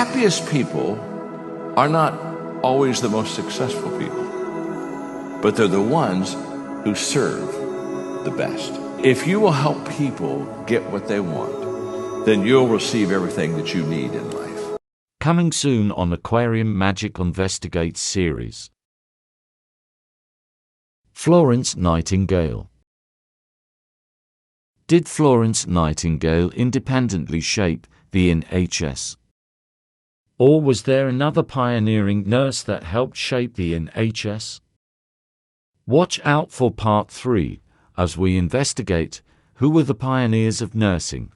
happiest people are not always the most successful people, but they're the ones who serve the best. If you will help people get what they want, then you'll receive everything that you need in life. Coming soon on Aquarium Magic Investigates series. Florence Nightingale. Did Florence Nightingale independently shape the NHS? Or was there another pioneering nurse that helped shape the NHS? Watch out for part 3, as we investigate who were the pioneers of nursing.